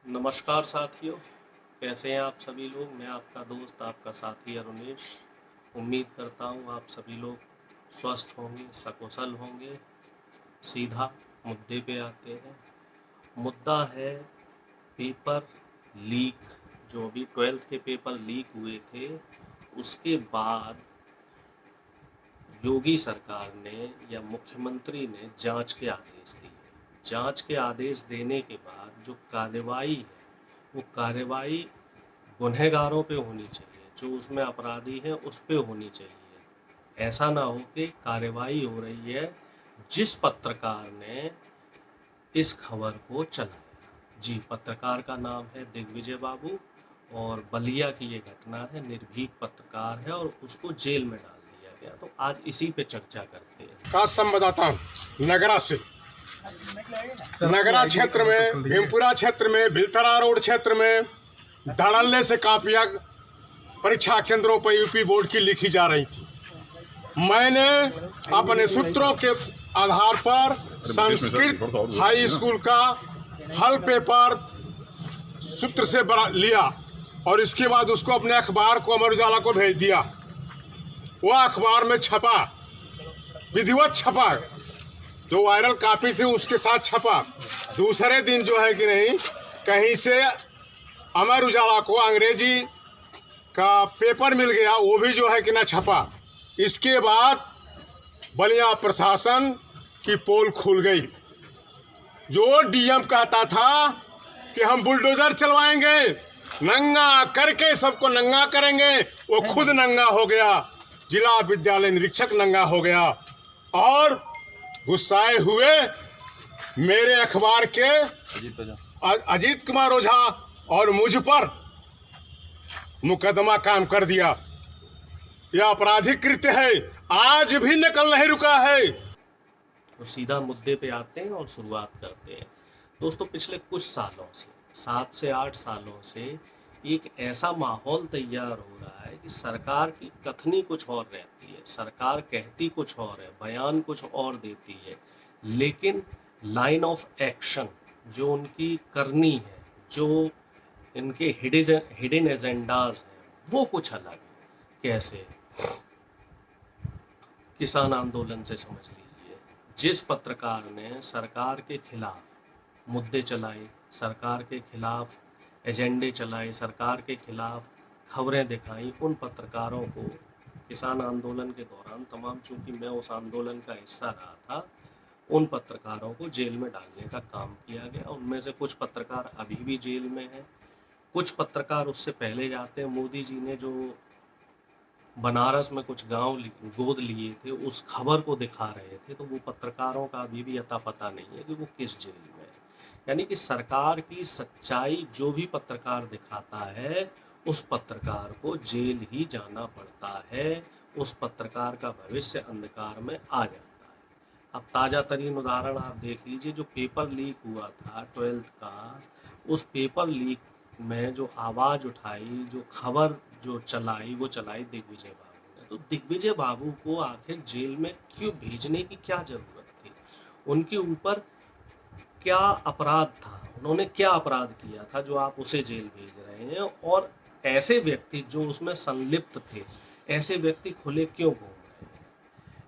नमस्कार साथियों, कैसे हैं आप सभी लोग। मैं आपका दोस्त, आपका साथी अरुणेश। उम्मीद करता हूँ आप सभी लोग स्वस्थ होंगे, सकुशल होंगे। सीधा मुद्दे पे आते हैं। मुद्दा है पेपर लीक। जो अभी 12th के पेपर लीक हुए थे, उसके बाद योगी सरकार ने या मुख्यमंत्री ने जांच के आदेश दिए। जांच के आदेश देने के बाद जो कार्रवाई है, वो कार्रवाई गुनहगारों पे होनी चाहिए, जो उसमें अपराधी हैं उस पे होनी चाहिए। ऐसा ना हो कि कार्रवाई हो रही है जिस पत्रकार ने इस खबर को चलाया। जी, पत्रकार का नाम है दिग्विजय बाबू और बलिया की ये घटना है। निर्भीक पत्रकार है और उसको जेल में डाल दिया गया। तो आज इसी पे चर्चा करते हैं। का संवाददाता हूं नगरा से। नगरा क्षेत्र में, भीमपुरा क्षेत्र में, भिलतरा रोड क्षेत्र में धड़ल्ले से कापियां परीक्षा केंद्रों पर यूपी बोर्ड की लिखी जा रही थी। मैंने अपने सूत्रों के आधार पर संस्कृत हाई स्कूल का हल पेपर सूत्र से लिया और इसके बाद उसको अपने अखबार को अमर उजाला को भेज दिया। वह अखबार में छपा, विधिवत छपा, जो वायरल कॉपी थी उसके साथ छपा। दूसरे दिन जो है कि नहीं, कहीं से अमर उजाला को अंग्रेजी का पेपर मिल गया, वो भी जो है कि ना छपा। इसके बाद बलिया प्रशासन की पोल खुल गई। जो डीएम कहता था कि हम बुलडोजर चलवाएंगे, नंगा करके सबको नंगा करेंगे, वो खुद नंगा हो गया। जिला विद्यालय निरीक्षक नंगा हो गया और गुस्साए हुए मेरे अखबार के अजीत कुमार ओझा और मुझ पर मुकदमा कायम कर दिया। यह आपराधिक कृत्य है, आज भी नकल नहीं रुका है। तो सीधा मुद्दे पे आते हैं और शुरुआत करते हैं। दोस्तों, पिछले कुछ सालों से, 7 से 8 सालों से एक ऐसा माहौल तैयार हो रहा है कि सरकार की कथनी कुछ और रहती है, सरकार कहती कुछ और है, बयान कुछ और देती है, लेकिन लाइन ऑफ एक्शन जो उनकी करनी है, जो इनके हिडन एजेंडाज हैं, वो कुछ अलग है। कैसे? किसान आंदोलन से समझ लीजिए। जिस पत्रकार ने सरकार के खिलाफ मुद्दे चलाए, सरकार के खिलाफ एजेंडे चलाए, सरकार के खिलाफ खबरें दिखाई, उन पत्रकारों को किसान आंदोलन के दौरान तमाम, चूंकि मैं उस आंदोलन का हिस्सा रहा था, उन पत्रकारों को जेल में डालने का काम किया गया। उनमें से कुछ पत्रकार अभी भी जेल में हैं, कुछ पत्रकार उससे पहले जाते हैं। मोदी जी ने जो बनारस में कुछ गांव गोद लिए थे, उस खबर को दिखा रहे थे, तो वो पत्रकारों का अभी भी अता पता नहीं है कि वो किस जेल में है। यानी कि सरकार की सच्चाई जो भी पत्रकार दिखाता है, उस पत्रकार को जेल ही जाना पड़ता है। उस पत्रकार का भविष्य अंधकार में आ जाता है। अब ताज़ा तरीन उदाहरण आप देख लीजिए। जो पेपर लीक हुआ था 12th का, उस पेपर लीक में जो आवाज़ उठाई, जो खबर जो चलाई, वो चलाई दिग्विजय बाबू ने। तो दिग्विजय बाबू को आखिर जेल में क्यों भेजने की क्या ज़रूरत थी? उनके ऊपर क्या अपराध था? उन्होंने क्या अपराध किया था जो आप उसे जेल भेज रहे हैं? और ऐसे व्यक्ति जो उसमें संलिप्त थे, ऐसे व्यक्ति खुले क्यों घूम रहे हैं?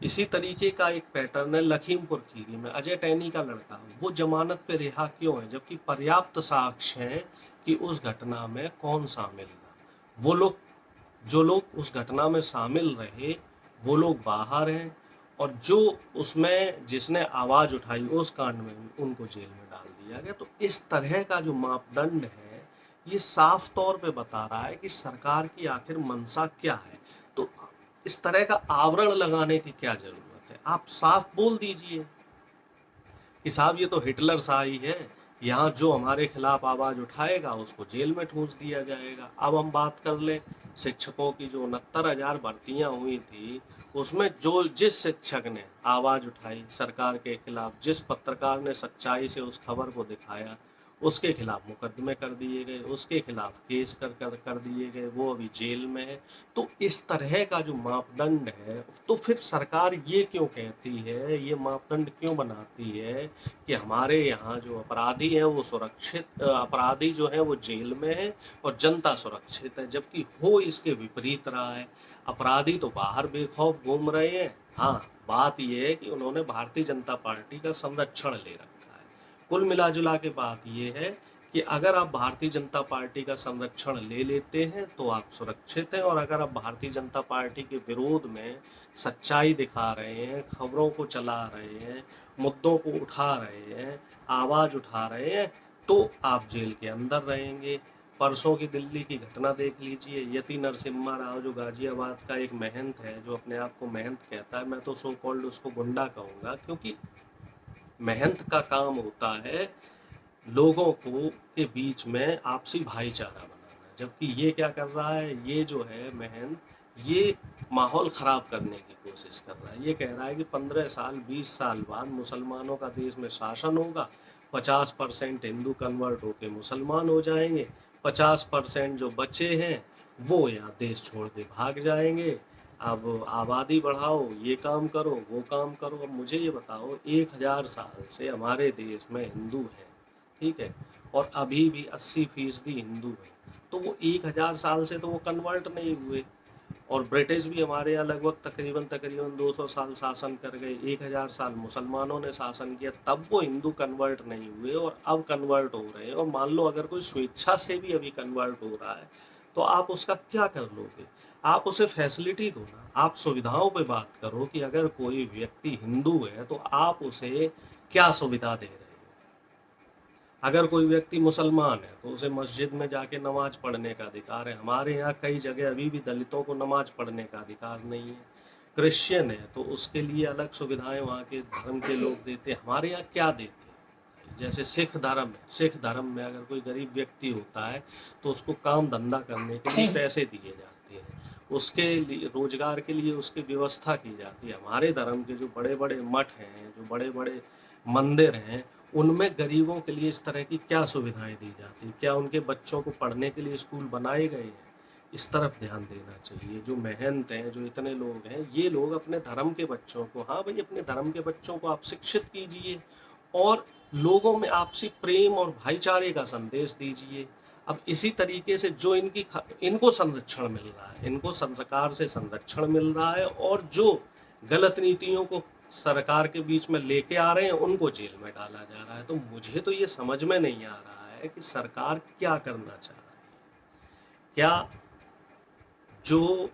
इसी तरीके का एक पैटर्न है लखीमपुर खीरी में। अजय टैनी का लड़का, वो जमानत पे रिहा क्यों है, जबकि पर्याप्त साक्ष्य हैं कि उस घटना में कौन शामिल था। वो लोग, जो लोग उस घटना में शामिल रहे, वो लोग बाहर हैं, और जो उसमें जिसने आवाज़ उठाई उस कांड में, उनको जेल में डाल दिया गया। तो इस तरह का जो मापदंड है, ये साफ तौर पे बता रहा है कि सरकार की आखिर मंशा क्या है। तो इस तरह का आवरण लगाने की क्या ज़रूरत है? आप साफ बोल दीजिए कि साहब ये तो हिटलर शाही है, यहाँ जो हमारे खिलाफ आवाज़ उठाएगा उसको जेल में ठूंस दिया जाएगा। अब हम बात कर लें शिक्षकों की। जो 69,000 भर्तियाँ हुई थी, उसमें जो जिस शिक्षक ने आवाज़ उठाई सरकार के खिलाफ, जिस पत्रकार ने सच्चाई से उस खबर को दिखाया, उसके खिलाफ मुकदमे कर दिए गए, उसके खिलाफ केस कर दिए गए, वो अभी जेल में है। तो इस तरह का जो मापदंड है, तो फिर सरकार ये क्यों कहती है, ये मापदंड क्यों बनाती है कि हमारे यहाँ जो अपराधी हैं वो सुरक्षित, अपराधी जो है वो जेल में है और जनता सुरक्षित है, जबकि हो इसके विपरीत रहा है। अपराधी तो बाहर बेखौफ घूम रहे हैं। हाँ, बात यह है कि उन्होंने भारतीय जनता पार्टी का संरक्षण ले रखा है। कुल मिला जुला के बात यह है कि अगर आप भारतीय जनता पार्टी का संरक्षण ले लेते हैं तो आप सुरक्षित हैं, और अगर आप भारतीय जनता पार्टी के विरोध में सच्चाई दिखा रहे हैं, खबरों को चला रहे हैं, मुद्दों को उठा रहे हैं, आवाज़ उठा रहे हैं, तो आप जेल के अंदर रहेंगे। परसों की दिल्ली की घटना देख लीजिए। यति नरसिम्हा राव जो गाजियाबाद का एक महंत है, जो अपने आप को महंत कहता है, मैं तो सो कॉल्ड उसको गुंडा कहूँगा, क्योंकि महंत का काम होता है लोगों को के बीच में आपसी भाईचारा बनाना, जबकि ये क्या कर रहा है, ये जो है महंत, ये माहौल ख़राब करने की कोशिश कर रहा है। ये कह रहा है कि 15 साल 20 साल बाद मुसलमानों का देश में शासन होगा, 50% हिंदू कन्वर्ट होके मुसलमान हो जाएंगे, 50% जो बच्चे हैं वो यहाँ देश छोड़ के भाग जाएंगे। अब आबादी बढ़ाओ, ये काम करो, वो काम करो। अब मुझे ये बताओ, 1000 साल से हमारे देश में हिंदू हैं, ठीक है, और अभी भी 80% हिंदू हैं, तो वो 1000 साल से तो वो कन्वर्ट नहीं हुए। और ब्रिटिश भी हमारे यहाँ लगभग तकरीबन 200 साल शासन कर गए, 1000 साल मुसलमानों ने शासन किया, तब वो हिंदू कन्वर्ट नहीं हुए, और अब कन्वर्ट हो रहे हैं। और मान लो अगर कोई स्वेच्छा से भी अभी कन्वर्ट हो रहा है, तो आप उसका क्या कर लोगे? आप उसे फैसिलिटी दो ना, आप सुविधाओं पे बात करो कि अगर कोई व्यक्ति हिंदू है तो आप उसे क्या सुविधा दे रहे हो। अगर कोई व्यक्ति मुसलमान है तो उसे मस्जिद में जाके नमाज पढ़ने का अधिकार है। हमारे यहाँ कई जगह अभी भी दलितों को नमाज पढ़ने का अधिकार नहीं है। क्रिश्चियन है तो उसके लिए अलग सुविधाएं वहाँ के धर्म के लोग देते हैं, हमारे यहाँ क्या देते हैं? जैसे सिख धर्म है, सिख धर्म में अगर कोई गरीब व्यक्ति होता है तो उसको काम धंधा करने के लिए पैसे दिए जाते हैं, उसके लिए रोजगार के लिए उसकी व्यवस्था की जाती है। हमारे धर्म के जो बड़े बड़े मठ हैं, जो बड़े बड़े मंदिर हैं, उनमें गरीबों के लिए इस तरह की क्या सुविधाएं दी जाती, क्या उनके बच्चों को पढ़ने के लिए स्कूल बनाए गए हैं? इस तरफ ध्यान देना चाहिए। जो महंत हैं, जो इतने लोग हैं, ये लोग अपने धर्म के बच्चों को, हाँ भाई, अपने धर्म के बच्चों को आप शिक्षित कीजिए और लोगों में आपसी प्रेम और भाईचारे का संदेश दीजिए। अब इसी तरीके से जो इनको संरक्षण मिल रहा है, इनको सरकार से संरक्षण मिल रहा है, और जो गलत नीतियों को सरकार के बीच में लेके आ रहे हैं उनको जेल में डाला जा रहा है। तो मुझे तो ये समझ में नहीं आ रहा है कि सरकार क्या करना चाह रही है। क्या जो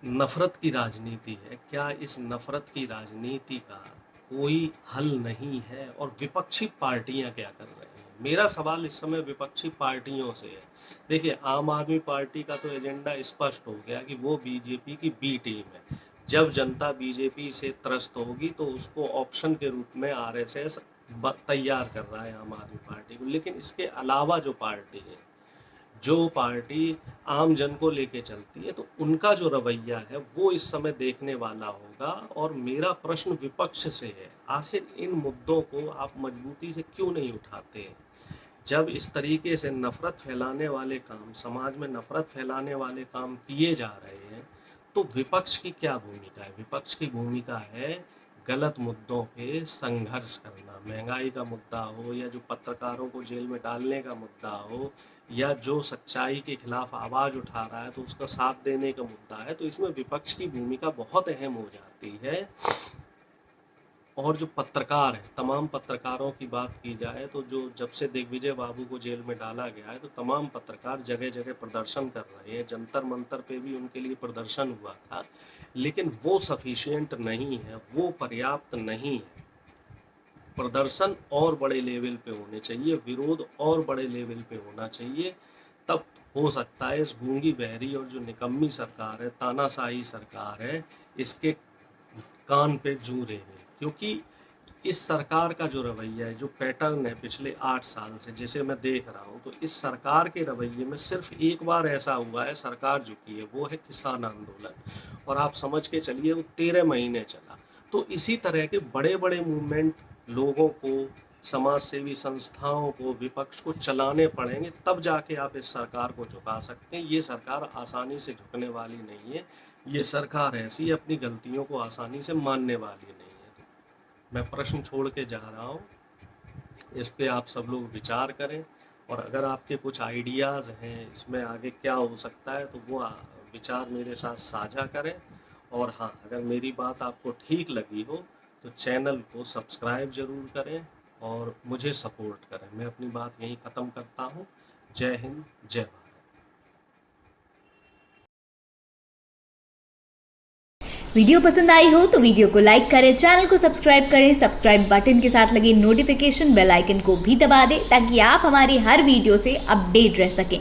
नफरत की राजनीति है, क्या इस नफरत की राजनीति का कोई हल नहीं है? और विपक्षी पार्टियां क्या कर रही हैं? मेरा सवाल इस समय विपक्षी पार्टियों से है। देखिए, आम आदमी पार्टी का तो एजेंडा स्पष्ट हो गया कि वो बीजेपी की बी टीम है। जब जनता बीजेपी से त्रस्त होगी तो उसको ऑप्शन के रूप में आरएसएस तैयार कर रहा है आम आदमी पार्टी को। लेकिन इसके अलावा जो पार्टी है, जो पार्टी आम जन को लेके चलती है, तो उनका जो रवैया है वो इस समय देखने वाला होगा। और मेरा प्रश्न विपक्ष से है, आखिर इन मुद्दों को आप मजबूती से क्यों नहीं उठाते? जब इस तरीके से नफरत फैलाने वाले काम, समाज में नफरत फैलाने वाले काम किए जा रहे हैं, तो विपक्ष की क्या भूमिका है? विपक्ष की भूमिका है गलत मुद्दों पे संघर्ष करना। महंगाई का मुद्दा हो, या जो पत्रकारों को जेल में डालने का मुद्दा हो, या जो सच्चाई के खिलाफ आवाज़ उठा रहा है तो उसका साथ देने का मुद्दा है, तो इसमें विपक्ष की भूमिका बहुत अहम हो जाती है। और जो पत्रकार हैं, तमाम पत्रकारों की बात की जाए तो जो जब से दिग्विजय बाबू को जेल में डाला गया है, तो तमाम पत्रकार जगह जगह प्रदर्शन कर रहे हैं। जंतर मंतर पे भी उनके लिए प्रदर्शन हुआ था, लेकिन वो सफिशिएंट नहीं है, वो पर्याप्त नहीं है। प्रदर्शन और बड़े लेवल पे होने चाहिए, विरोध और बड़े लेवल पे होना चाहिए, तब हो सकता है इस गूंगी बहरी और जो निकम्मी सरकार है, तानाशाही सरकार है, इसके कान पे जू रेंगे। क्योंकि इस सरकार का जो रवैया है, जो पैटर्न है पिछले 8 साल से जैसे मैं देख रहा हूँ, तो इस सरकार के रवैये में सिर्फ एक बार ऐसा हुआ है सरकार झुकी है, वो है किसान आंदोलन, और आप समझ के चलिए वो 13 महीने चला। तो इसी तरह के बड़े बड़े मूवमेंट लोगों को समाज सेवी संस्थाओं को, विपक्ष को चलाने पड़ेंगे, तब जाके आप इस सरकार को झुका सकते हैं। ये सरकार आसानी से झुकने वाली नहीं है। ये सरकार ऐसी अपनी गलतियों को आसानी से मानने वाली नहीं है। मैं प्रश्न छोड़ के जा रहा हूँ, इस पे आप सब लोग विचार करें, और अगर आपके कुछ आइडियाज़ हैं इसमें आगे क्या हो सकता है तो वो विचार मेरे साथ साझा करें। और हाँ, अगर मेरी बात आपको ठीक लगी हो तो चैनल को सब्सक्राइब ज़रूर करें और मुझे सपोर्ट करें। मैं अपनी बात यहीं ख़त्म करता हूँ। जय हिंद, जय भारत। वीडियो पसंद आई हो तो वीडियो को लाइक करें, चैनल को सब्सक्राइब करें, सब्सक्राइब बटन के साथ लगे नोटिफिकेशन बेल आइकन को भी दबा दें ताकि आप हमारी हर वीडियो से अपडेट रह सकें।